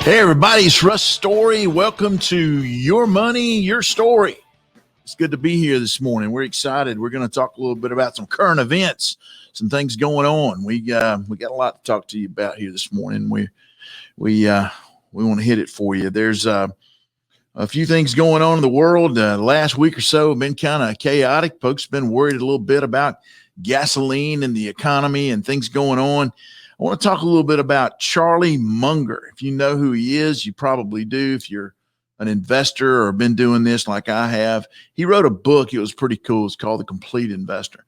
Hey everybody, it's Russ Story. Welcome to Your Money, Your Story. It's good to be here this morning. We're excited. We're going to talk a little bit about some current events, some things going on. We got a lot to talk to you about here this morning. We want to hit it for you. There's a few things going on in the world. The last week or so have been kind of chaotic. Folks have been worried a little bit about gasoline and the economy and things going on. I want to talk a little bit about Charlie Munger. If you know who he is, you probably do. If you're an investor or been doing this like I have, he wrote a book. It was pretty cool. It's called The Complete Investor.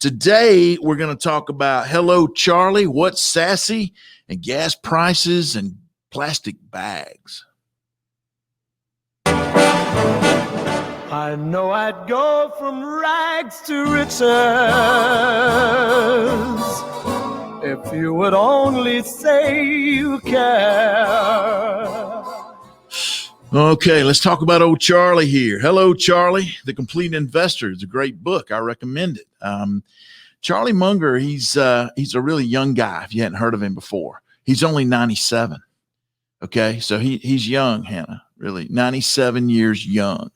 Today, we're going to talk about Hello, Charlie, what's sassy, and gas prices and plastic bags. I know I'd go from rags to riches if you would only say you care. Okay, let's talk about old Charlie here. Hello, Charlie, The Complete Investor. It's a great book. I recommend it. Charlie Munger, he's a really young guy if you hadn't heard of him before. He's only 97. Okay, so he's young, Hannah, really. 97 years young.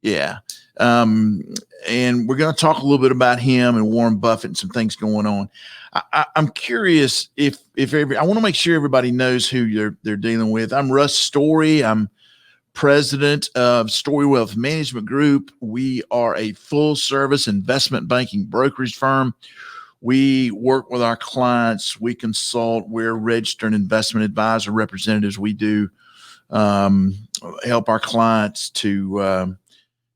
Yeah. And we're going to talk a little bit about him and Warren Buffett and some things going on. I'm curious I want to make sure everybody knows who they're dealing with. I'm Russ Story. I'm president of Story Wealth Management Group. We are a full service investment banking brokerage firm. We work with our clients. We consult. We're registered investment advisor representatives. We do help our clients to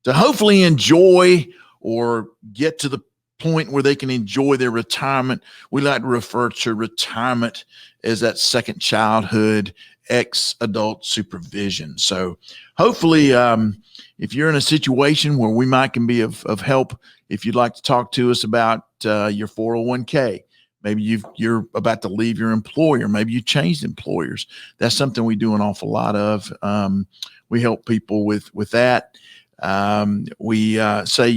hopefully enjoy or get to the point where they can enjoy their retirement. We like to refer to retirement as that second childhood, ex-adult supervision. So hopefully, if you're in a situation where we can be of help, if you'd like to talk to us about your 401k, maybe you're about to leave your employer, maybe you changed employers. That's something we do an awful lot of. We help people with that. We say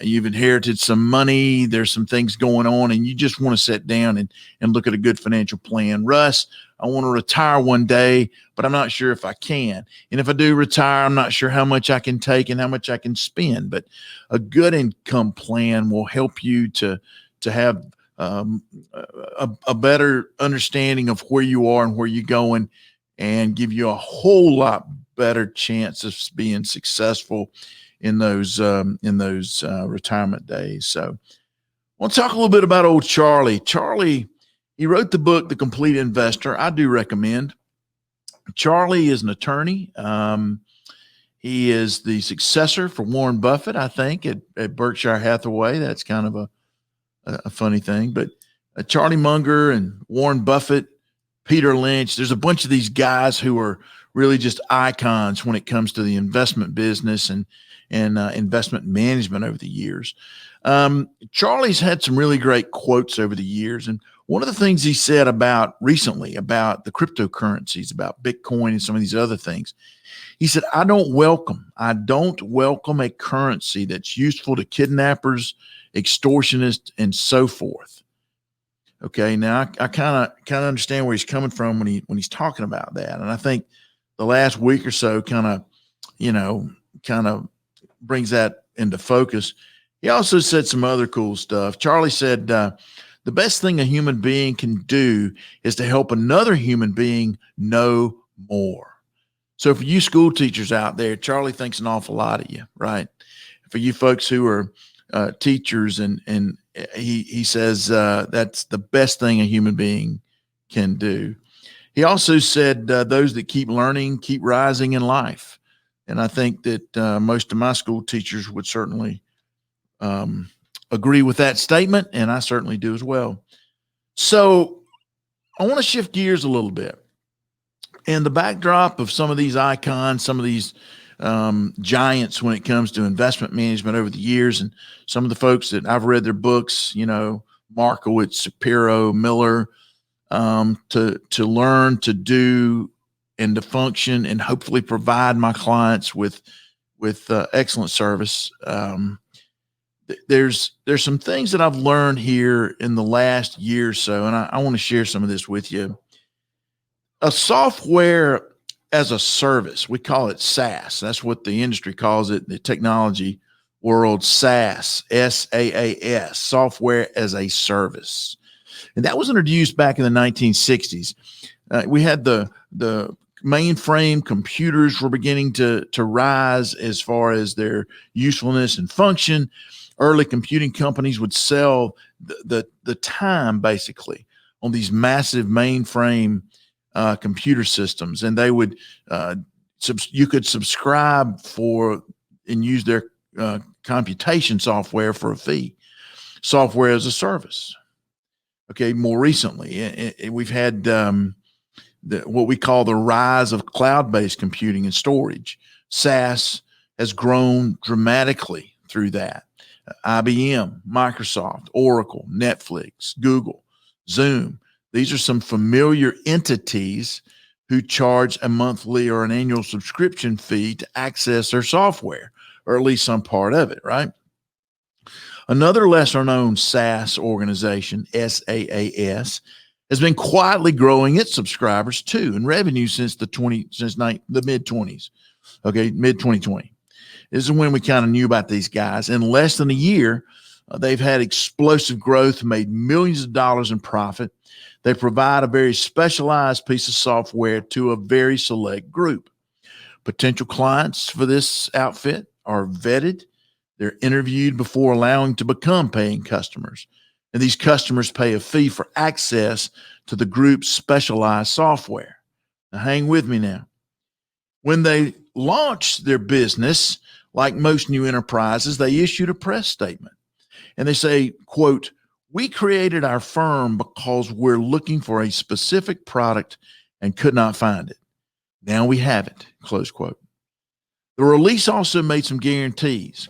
you've inherited some money, there's some things going on, and you just want to sit down and look at a good financial plan. Russ, I want to retire one day, but I'm not sure if I can. And if I do retire, I'm not sure how much I can take and how much I can spend. But a good income plan will help you to have a better understanding of where you are and where you're going, and give you a whole lot better chance of being successful in those retirement days. So I want to talk a little bit about old Charlie. Charlie, he wrote the book, The Complete Investor. I do recommend. Charlie is an attorney. He is the successor for Warren Buffett, I think, at Berkshire Hathaway. That's kind of a funny thing. But Charlie Munger and Warren Buffett, Peter Lynch, there's a bunch of these guys who are really just icons when it comes to the investment business and investment management over the years. Charlie's had some really great quotes over the years. And one of the things he said recently about the cryptocurrencies, about Bitcoin and some of these other things, he said, I don't welcome a currency that's useful to kidnappers, extortionists, and so forth. Okay. Now I kind of understand where he's coming from when he's talking about that. And I think the last week or so kind of brings that into focus. He also said some other cool stuff. Charlie said, the best thing a human being can do is to help another human being know more. So for you school teachers out there, Charlie thinks an awful lot of you, right? For you folks who are teachers, and he says that's the best thing a human being can do. He also said those that keep learning, keep rising in life. And I think that most of my school teachers would certainly agree with that statement, and I certainly do as well. So I want to shift gears a little bit. And the backdrop of some of these icons, some of these giants when it comes to investment management over the years, and some of the folks that I've read their books, Markowitz, Shapiro, Miller, to learn to do and to function and hopefully provide my clients with excellent service. There's some things that I've learned here in the last year or so, and I want to share some of this with you. A software as a service, we call it SaaS. That's what the industry calls it, the technology world, SaaS, SaaS, software as a service. And that was introduced back in the 1960s. We had the mainframe computers were beginning to rise as far as their usefulness and function. Early computing companies would sell the time basically on these massive mainframe computer systems, and they would you could subscribe for and use their computation software for a fee. Software as a service. Okay, more recently, we've had what we call the rise of cloud-based computing and storage. SaaS has grown dramatically through that. IBM, Microsoft, Oracle, Netflix, Google, Zoom. These are some familiar entities who charge a monthly or an annual subscription fee to access their software, or at least some part of it, right? Another lesser-known SaaS organization, SaaS, has been quietly growing its subscribers too and revenue since the mid-20s. Okay, mid-2020. This is when we kind of knew about these guys. In less than a year, they've had explosive growth, made millions of dollars in profit. They provide a very specialized piece of software to a very select group. Potential clients for this outfit are vetted. They're interviewed before allowing to become paying customers. And these customers pay a fee for access to the group's specialized software. Now, hang with me now. When they launched their business, like most new enterprises, they issued a press statement. And they say, quote, "We created our firm because we're looking for a specific product and could not find it. Now we have it," close quote. The release also made some guarantees.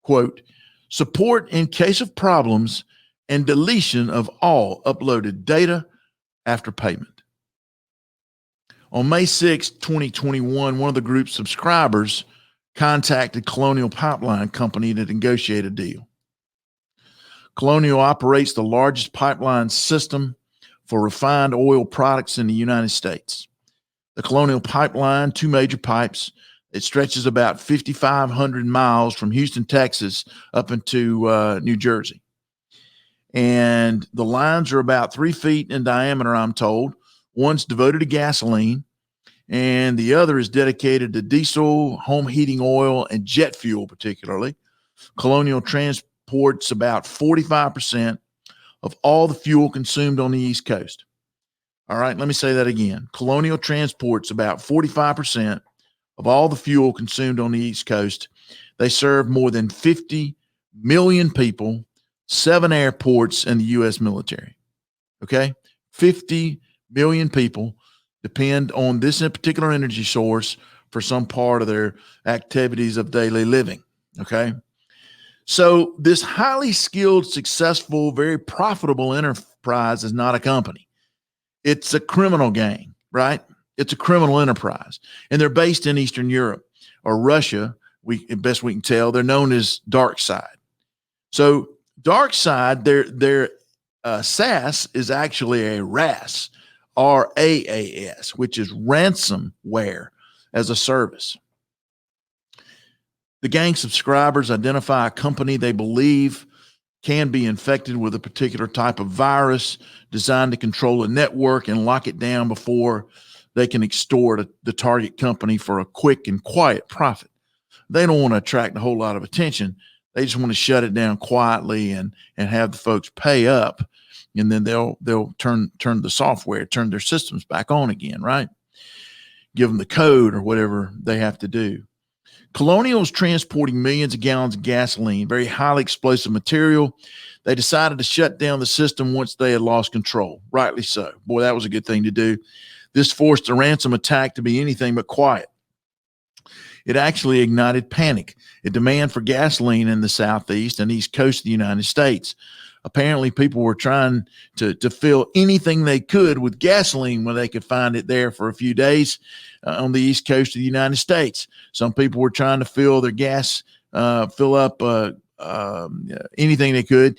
Quote, "Support in case of problems and deletion of all uploaded data after payment." On May 6, 2021, one of the group's subscribers contacted Colonial Pipeline Company to negotiate a deal. Colonial operates the largest pipeline system for refined oil products in the United States. The Colonial Pipeline, two major pipes, it stretches about 5,500 miles from Houston, Texas, up into New Jersey. And the lines are about 3 feet in diameter, I'm told. One's devoted to gasoline, and the other is dedicated to diesel, home heating oil, and jet fuel, particularly. Colonial transports about 45% of all the fuel consumed on the East Coast. All right, let me say that again. Colonial transports about 45% of all the fuel consumed on the East Coast. They serve more than 50 million people, 7 airports, and the U.S. military. Okay? 50 million people depend on this particular energy source for some part of their activities of daily living. Okay? So this highly skilled, successful, very profitable enterprise is not a company. It's a criminal gang, right? It's a criminal enterprise, and they're based in Eastern Europe or Russia. Best we can tell, they're known as Dark Side. So Dark Side, their SaaS is actually a RAS, RAAS, which is ransomware as a service. The gang subscribers identify a company they believe can be infected with a particular type of virus designed to control a network and lock it down before they can extort the target company for a quick and quiet profit. They don't want to attract a whole lot of attention. They just want to shut it down quietly and have the folks pay up, and then they'll turn the software, turn their systems back on again, right? Give them the code or whatever they have to do. Colonial is transporting millions of gallons of gasoline, very highly explosive material. They decided to shut down the system once they had lost control. Rightly so. Boy, that was a good thing to do. This forced the ransom attack to be anything but quiet. It actually ignited panic, a demand for gasoline in the southeast and east coast of the United States. Apparently, people were trying to fill anything they could with gasoline when they could find it there for a few days on the east coast of the United States. Some people were trying to fill their gas, fill up anything they could.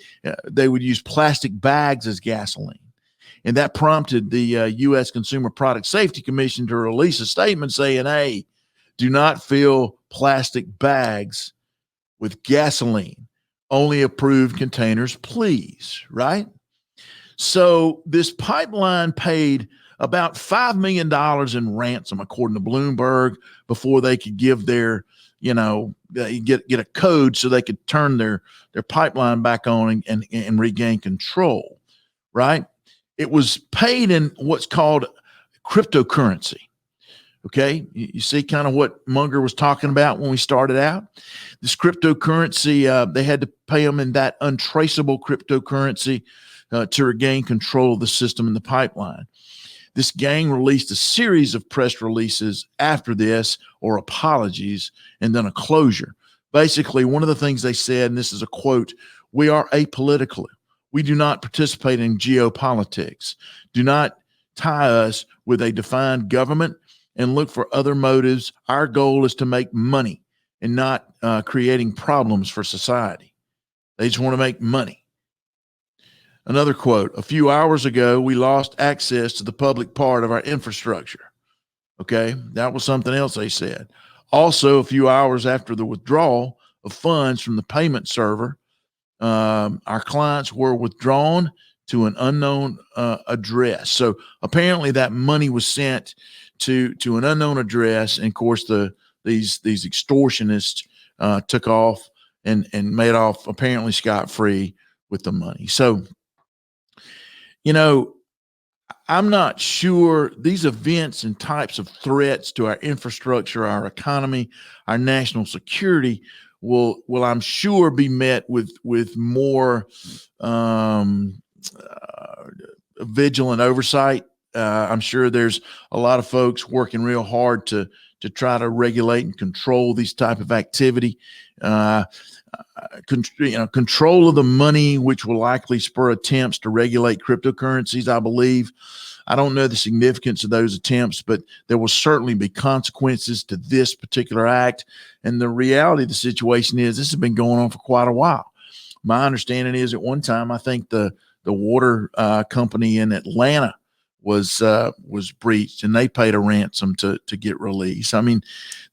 They would use plastic bags as gasoline. And that prompted the U.S. Consumer Product Safety Commission to release a statement saying, hey, do not fill plastic bags with gasoline. Only approved containers, please, right? So this pipeline paid about $5 million in ransom, according to Bloomberg, before they could give their, get a code so they could turn their pipeline back on and regain control, right? It was paid in what's called cryptocurrency. Okay, you see kind of what Munger was talking about when we started out. This cryptocurrency, they had to pay them in that untraceable cryptocurrency to regain control of the system in the pipeline. This gang released a series of press releases after this, or apologies, and then a closure. Basically, one of the things they said, and this is a quote, "We are apolitical. We do not participate in geopolitics. Do not tie us with a defined government and look for other motives. Our goal is to make money and not creating problems for society." They just want to make money. Another quote, "A few hours ago, we lost access to the public part of our infrastructure." Okay, that was something else they said. Also, a few hours after the withdrawal of funds from the payment server, our clients were withdrawn to an unknown address. So apparently that money was sent to an unknown address. And of course, these extortionists took off and made off apparently scot-free with the money. So, I'm not sure these events and types of threats to our infrastructure, our economy, our national security will I'm sure be met with more vigilant oversight. I'm sure there's a lot of folks working real hard to try to regulate and control these type of activity. Control of the money, which will likely spur attempts to regulate cryptocurrencies, I believe. I don't know the significance of those attempts, but there will certainly be consequences to this particular act. And the reality of the situation is this has been going on for quite a while. My understanding is at one time, I think the water company in Atlanta was breached, and they paid a ransom to get released. I mean,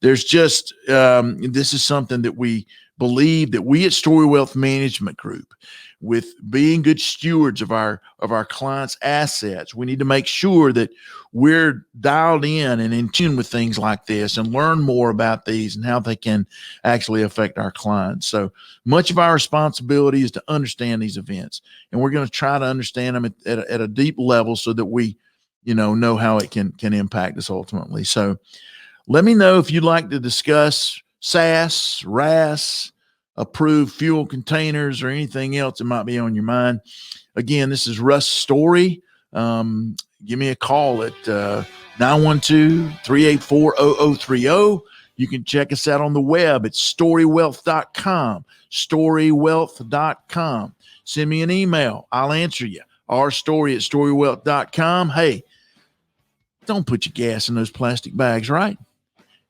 there's just this is something that we believe that we at Story Wealth Management Group, with being good stewards of our clients' assets, we need to make sure that we're dialed in and in tune with things like this and learn more about these and how they can actually affect our clients. So much of our responsibility is to understand these events, and we're going to try to understand them at a deep level so that we, know how it can impact us ultimately. So let me know if you'd like to discuss SAS, RAS, approved fuel containers, or anything else that might be on your mind. Again, this is Russ Story. Give me a call at 912-384-0030. You can check us out on the web at storywealth.com, storywealth.com. Send me an email. I'll answer you. rstory@storywealth.com. Hey, don't put your gas in those plastic bags, right?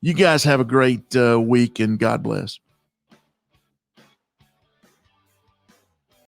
You guys have a great week, and God bless.